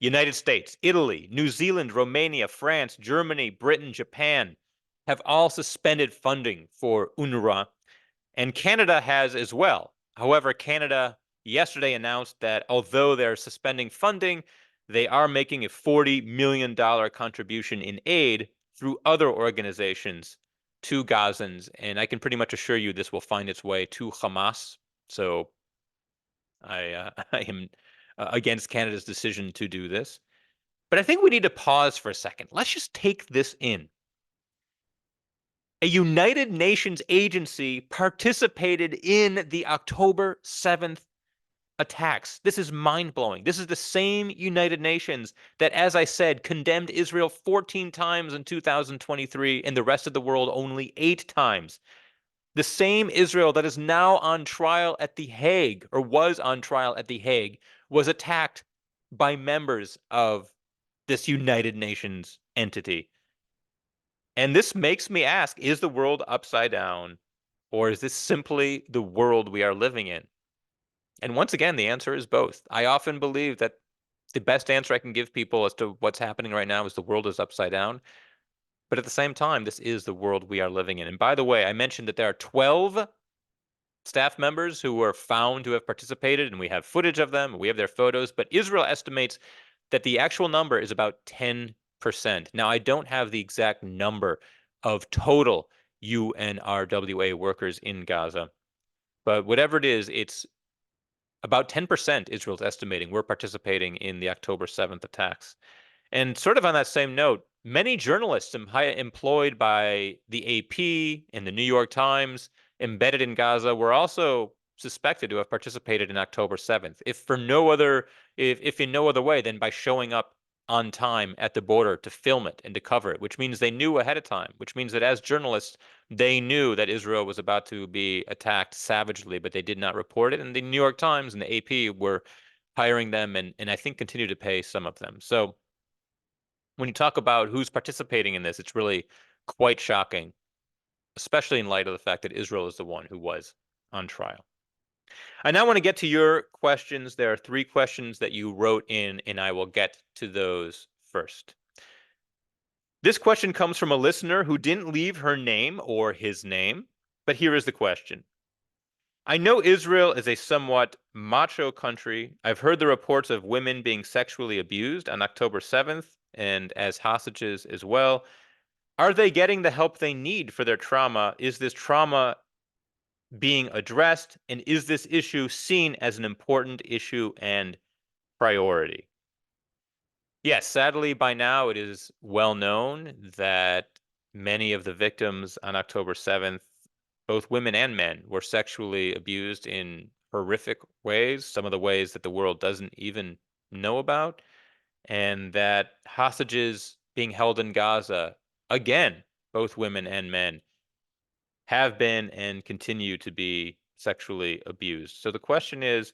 United States, Italy, New Zealand, Romania, France, Germany, Britain, Japan have all suspended funding for UNRWA, and Canada has as well. However, Canada yesterday announced that although they're suspending funding, they are making a $40 million contribution in aid through other organizations to Gazans, and I can pretty much assure you this will find its way to Hamas. So I am against Canada's decision to do this. But I think we need to pause for a second. Let's just take this in. A United Nations agency participated in the October 7th attacks. This is mind-blowing. This is the same United Nations that, as I said, condemned Israel 14 times in 2023 and the rest of the world only 8 times. The same Israel that is now on trial at The Hague, or was on trial at The Hague, was attacked by members of this United Nations entity. And this makes me ask, is the world upside down, or is this simply the world we are living in? And once again, the answer is both. I often believe that the best answer I can give people as to what's happening right now is the world is upside down. But at the same time, this is the world we are living in. And by the way, I mentioned that there are 12 staff members who were found to have participated, and we have footage of them, we have their photos, but Israel estimates that the actual number is about 10%. Now, I don't have the exact number of total UNRWA workers in Gaza, but whatever it is, it's about 10% Israel's estimating were participating in the October 7th attacks. And sort of on that same note, many journalists employed by the AP and the New York Times embedded in Gaza were also suspected to have participated in October 7th, if in no other way than by showing up on time at the border to film it and to cover it, which means they knew ahead of time, which means that as journalists, they knew that Israel was about to be attacked savagely, but they did not report it. And the New York Times and the AP were hiring them and I think continue to pay some of them. So when you talk about who's participating in this, it's really quite shocking, especially in light of the fact that Israel is the one who was on trial. I now want to get to your questions. There are 3 questions that you wrote in, and I will get to those first. This question comes from a listener who didn't leave her name or his name, but here is the question. I know Israel is a somewhat macho country. I've heard the reports of women being sexually abused on October 7th and as hostages as well. Are they getting the help they need for their trauma? Is this trauma being addressed? And is this issue seen as an important issue and priority? Yes, sadly, by now it is well known that many of the victims on October 7th, both women and men, were sexually abused in horrific ways, some of the ways that the world doesn't even know about, and that hostages being held in Gaza, again, both women and men, have been and continue to be sexually abused. So the question is,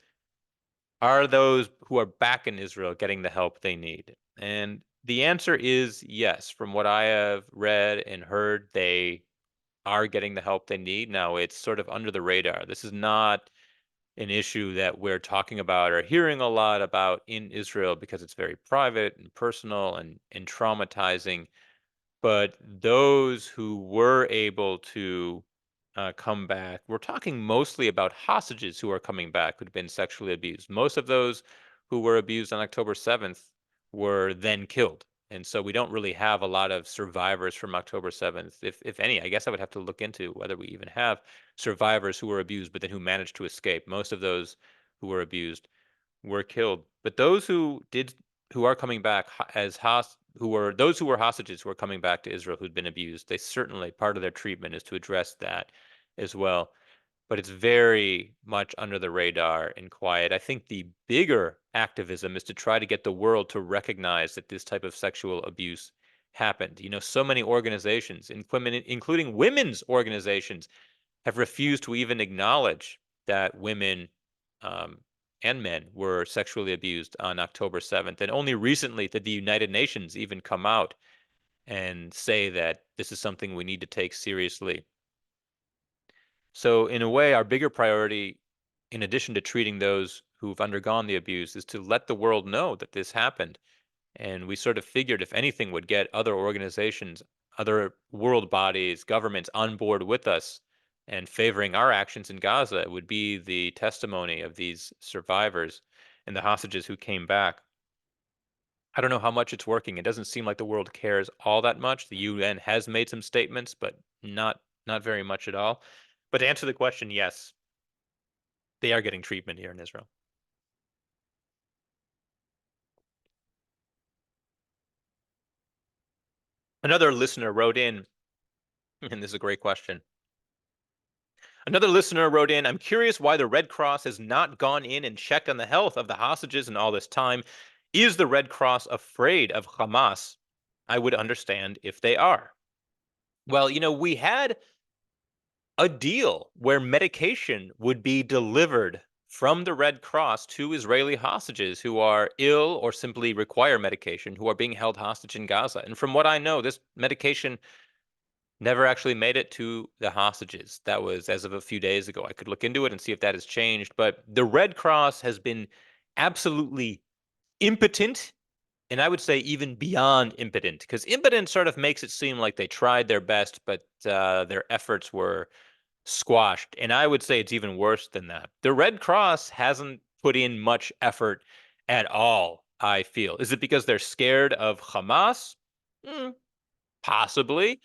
are those who are back in Israel getting the help they need? And the answer is yes. From what I have read and heard, they are getting the help they need. Now, it's sort of under the radar. This is not an issue that we're talking about or hearing a lot about in Israel because it's very private and personal and traumatizing. But those who were able to come back, we're talking mostly about hostages who are coming back who'd been sexually abused. Most of those who were abused on October 7th were then killed. And so we don't really have a lot of survivors from October 7th, if any. I guess I would have to look into whether we even have survivors who were abused, but then who managed to escape. Most of those who were abused were killed. But those who are coming back those who were hostages who are coming back to Israel who'd been abused, they certainly, part of their treatment is to address that as well. But it's very much under the radar and quiet. I think the bigger activism is to try to get the world to recognize that this type of sexual abuse happened. So many organizations, including women's organizations, have refused to even acknowledge that women and men were sexually abused on October 7th. And only recently did the United Nations even come out and say that this is something we need to take seriously. So, in a way, our bigger priority, in addition to treating those who've undergone the abuse, is to let the world know that this happened. And we sort of figured if anything would get other organizations, other world bodies, governments on board with us and favoring our actions in Gaza, it would be the testimony of these survivors and the hostages who came back. I don't know how much it's working. It doesn't seem like the world cares all that much. The UN has made some statements, but not very much at all. But to answer the question, yes, they are getting treatment here in Israel. Another listener wrote in, and this is a great question. Another listener wrote in, I'm curious why the Red Cross has not gone in and checked on the health of the hostages in all this time. Is the Red Cross afraid of Hamas? I would understand if they are. Well, we had a deal where medication would be delivered from the Red Cross to Israeli hostages who are ill or simply require medication, who are being held hostage in Gaza. And from what I know, this medication never actually made it to the hostages. That was as of a few days ago. I could look into it and see if that has changed. But the Red Cross has been absolutely impotent. And I would say even beyond impotent, because impotent sort of makes it seem like they tried their best, but their efforts were squashed. And I would say it's even worse than that. The Red Cross hasn't put in much effort at all, I feel. Is it because they're scared of Hamas? Possibly.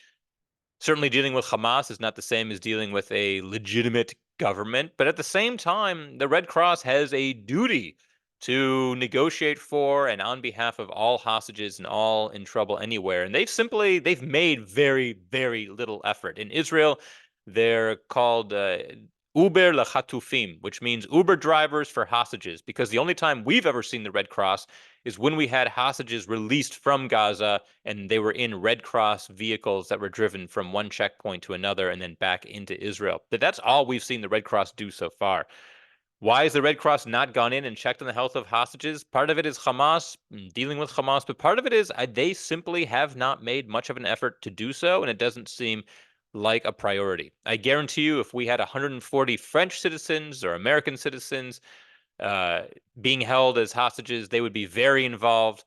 Certainly dealing with Hamas is not the same as dealing with a legitimate government. But at the same time, the Red Cross has a duty to negotiate for and on behalf of all hostages and all in trouble anywhere. And they've made very, very little effort. In Israel, they're called Uber LaChatufim, which means Uber drivers for hostages, because the only time we've ever seen the Red Cross is when we had hostages released from Gaza and they were in Red Cross vehicles that were driven from one checkpoint to another and then back into Israel. But that's all we've seen the Red Cross do so far. Why has the Red Cross not gone in and checked on the health of hostages? Part of it is Hamas, dealing with Hamas, but part of it is they simply have not made much of an effort to do so, and it doesn't seem like a priority. I guarantee you, if we had 140 French citizens or American citizens being held as hostages, they would be very involved.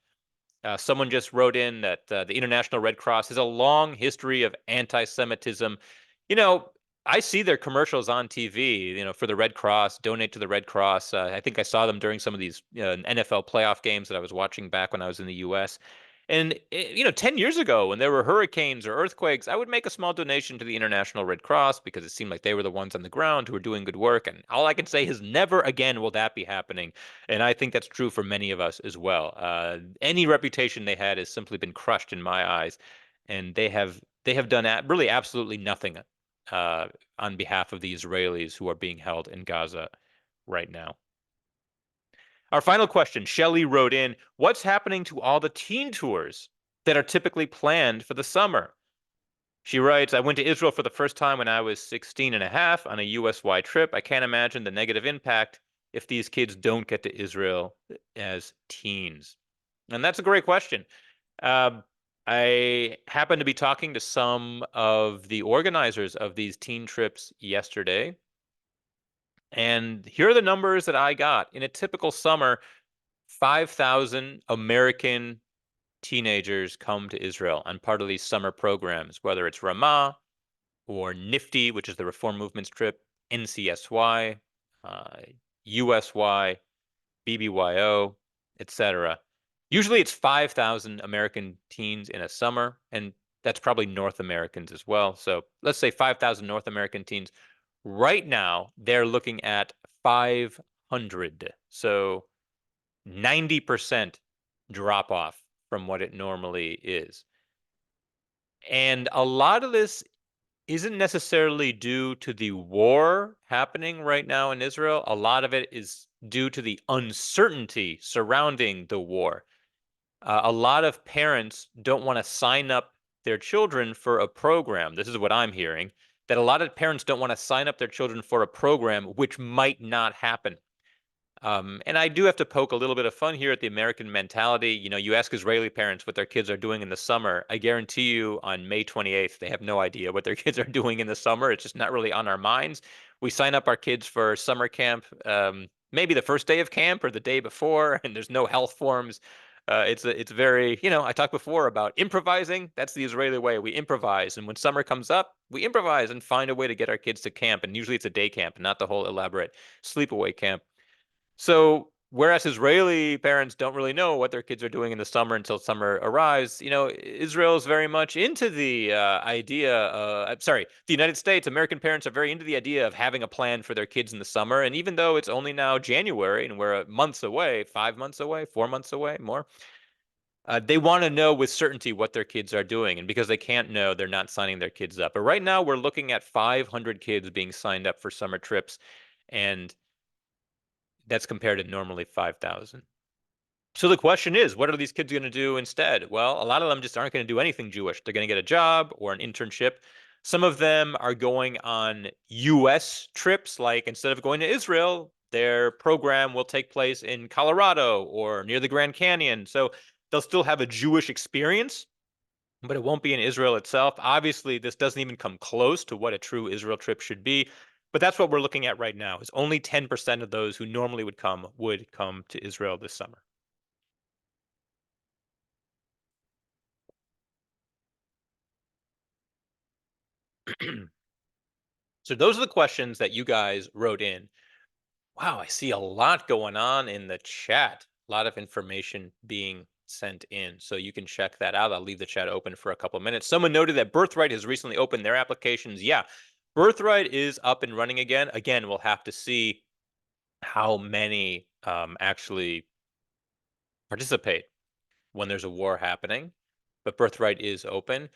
Someone just wrote in that the International Red Cross has a long history of anti-Semitism. You know, I see their commercials on TV, for the Red Cross, donate to the Red Cross. I think I saw them during some of these NFL playoff games that I was watching back when I was in the US. And 10 years ago, when there were hurricanes or earthquakes, I would make a small donation to the International Red Cross because it seemed like they were the ones on the ground who were doing good work. And all I can say is never again will that be happening. And I think that's true for many of us as well. Any reputation they had has simply been crushed in my eyes, and they have done really absolutely nothing uh, on behalf of the Israelis who are being held in Gaza right now. Our final question, Shelley wrote in, what's happening to all the teen tours that are typically planned for the summer? She writes, I went to Israel for the first time when I was 16 and a half on a US-wide trip. I can't imagine the negative impact if these kids don't get to Israel as teens. And that's a great question. Um, I happened to be talking to some of the organizers of these teen trips yesterday. And here are the numbers that I got. In a typical summer, 5,000 American teenagers come to Israel on part of these summer programs, whether it's Ramah or NIFTY, which is the Reform Movement's trip, NCSY, uh, USY, BBYO, etc. Usually it's 5,000 American teens in a summer, and that's probably North Americans as well. So let's say 5,000 North American teens. Right now, they're looking at 500. So 90% drop off from what it normally is. And a lot of this isn't necessarily due to the war happening right now in Israel. A lot of it is due to the uncertainty surrounding the war. A lot of parents don't want to sign up their children for a program. This is what I'm hearing, that a lot of parents don't want to sign up their children for a program which might not happen. And I do have to poke a little bit of fun here at the American mentality. You ask Israeli parents what their kids are doing in the summer. I guarantee you on May 28th, they have no idea what their kids are doing in the summer. It's just not really on our minds. We sign up our kids for summer camp, maybe the first day of camp or the day before, and there's no health forms. It's very, I talked before about improvising. That's the Israeli way. We improvise. And when summer comes up, we improvise and find a way to get our kids to camp. And usually it's a day camp, not the whole elaborate sleepaway camp. So whereas Israeli parents don't really know what their kids are doing in the summer until summer arrives, Israel is very much into the idea. Sorry, the United States, American parents are very into the idea of having a plan for their kids in the summer. And even though it's only now January and we're months away, 5 months away, 4 months away, more, they want to know with certainty what their kids are doing. And because they can't know, they're not signing their kids up. But right now, we're looking at 500 kids being signed up for summer trips. And that's compared to normally 5,000. So the question is, what are these kids going to do instead? Well, a lot of them just aren't going to do anything Jewish. They're going to get a job or an internship. Some of them are going on US trips, like instead of going to Israel, their program will take place in Colorado or near the Grand Canyon. So they'll still have a Jewish experience, but it won't be in Israel itself. Obviously, this doesn't even come close to what a true Israel trip should be. But that's what we're looking at right now, is only 10% of those who normally would come to Israel this summer. So those are the questions that you guys wrote in. Wow, I see a lot going on in the chat. A lot of information being sent in. So you can check that out. I'll leave the chat open for a couple of minutes. Someone noted that Birthright has recently opened their applications. Yeah, Birthright is up and running again. Again, we'll have to see how many actually participate when there's a war happening, but Birthright is open.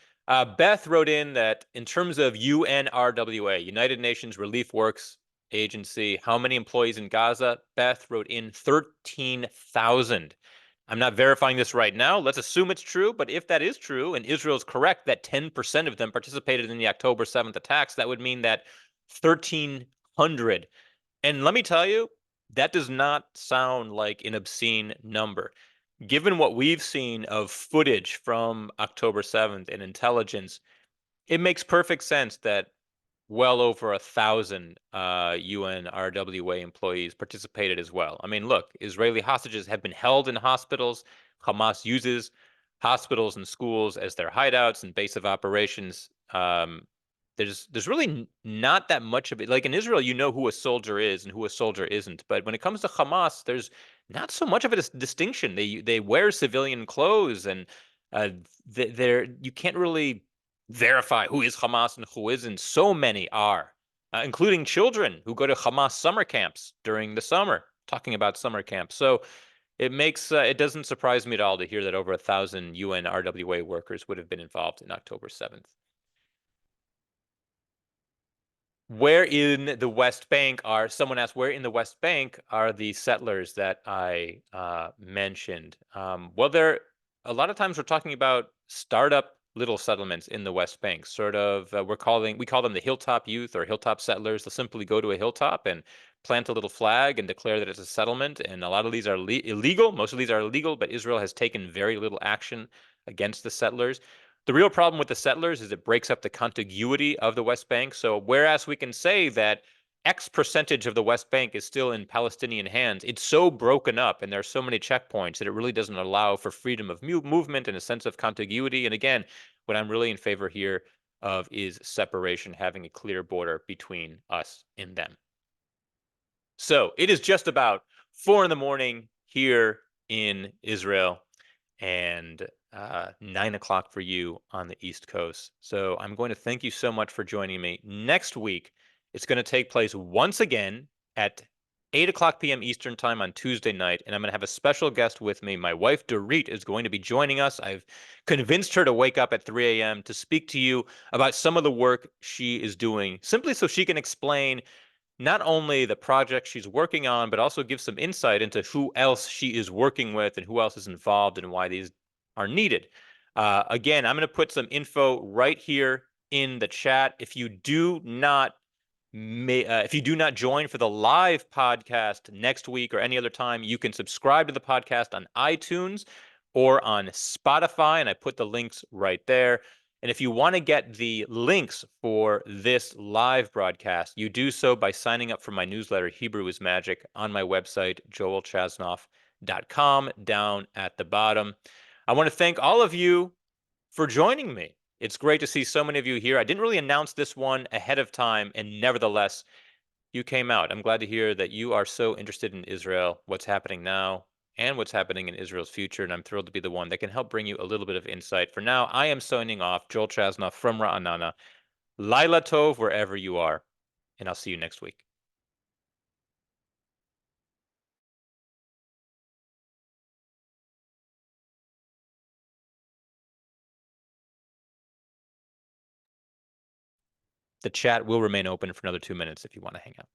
Beth wrote in that in terms of UNRWA, United Nations Relief Works Agency, how many employees in Gaza? Beth wrote in 13,000. I'm not verifying this right now. Let's assume it's true, but if that is true and Israel is correct that 10% of them participated in the October 7th attacks, that would mean that 1,300. And let me tell you, that does not sound like an obscene number. Given what we've seen of footage from October 7th and intelligence, it makes perfect sense that well over 1,000 UNRWA employees participated as well. I mean, look, Israeli hostages have been held in hospitals Hamas uses hospitals and schools as their hideouts and base of operations. There's really not that much of it. Like in Israel, you know who a soldier is and who a soldier isn't. But when it comes to Hamas, there's not so much of a distinction. They wear civilian clothes, and they're you can't really verify who is Hamas and who isn't. So many are, including children who go to Hamas summer camps during the summer, talking about summer camps. So it doesn't surprise me at all to hear that over 1,000 UN RWA workers would have been involved in October 7th. Where in the West Bank are, someone asked, where in the West Bank are the settlers that I mentioned? Well, a lot of times we're talking about startup little settlements in the West Bank. Sort of, we call them the hilltop youth or hilltop settlers. They'll simply go to a hilltop and plant a little flag and declare that it's a settlement. And a lot of these are illegal. Most of these are illegal, but Israel has taken very little action against the settlers. The real problem with the settlers is it breaks up the contiguity of the West Bank. So whereas we can say that X percentage of the West Bank is still in Palestinian hands, it's so broken up and there are so many checkpoints that it really doesn't allow for freedom of movement and a sense of contiguity. And again, what I'm really in favor here of is separation, having a clear border between us and them. So it is just about 4 in the morning here in Israel and 9 o'clock for you on the East Coast. So I'm going to thank you so much for joining me. Next week, it's going to take place once again at 8 o'clock p.m. Eastern Time on Tuesday night, and I'm going to have a special guest with me. My wife, Dorit, is going to be joining us. I've convinced her to wake up at 3 a.m. to speak to you about some of the work she is doing, simply so she can explain not only the project she's working on, but also give some insight into who else she is working with and who else is involved and why these are needed. Again, I'm going to put some info right here in the chat. If you do not join for the live podcast next week or any other time, you can subscribe to the podcast on iTunes or on Spotify, and I put the links right there. And if you want to get the links for this live broadcast, you do so by signing up for my newsletter, Hebrew is Magic, on my website, joelchasnoff.com, down at the bottom. I want to thank all of you for joining me. It's great to see so many of you here. I didn't really announce this one ahead of time, and nevertheless, you came out. I'm glad to hear that you are so interested in Israel, what's happening now, and what's happening in Israel's future. And I'm thrilled to be the one that can help bring you a little bit of insight. For now, I am signing off. Joel Chasnoff from Ra'anana. Laila Tov, wherever you are. And I'll see you next week. The chat will remain open for another 2 minutes if you want to hang out.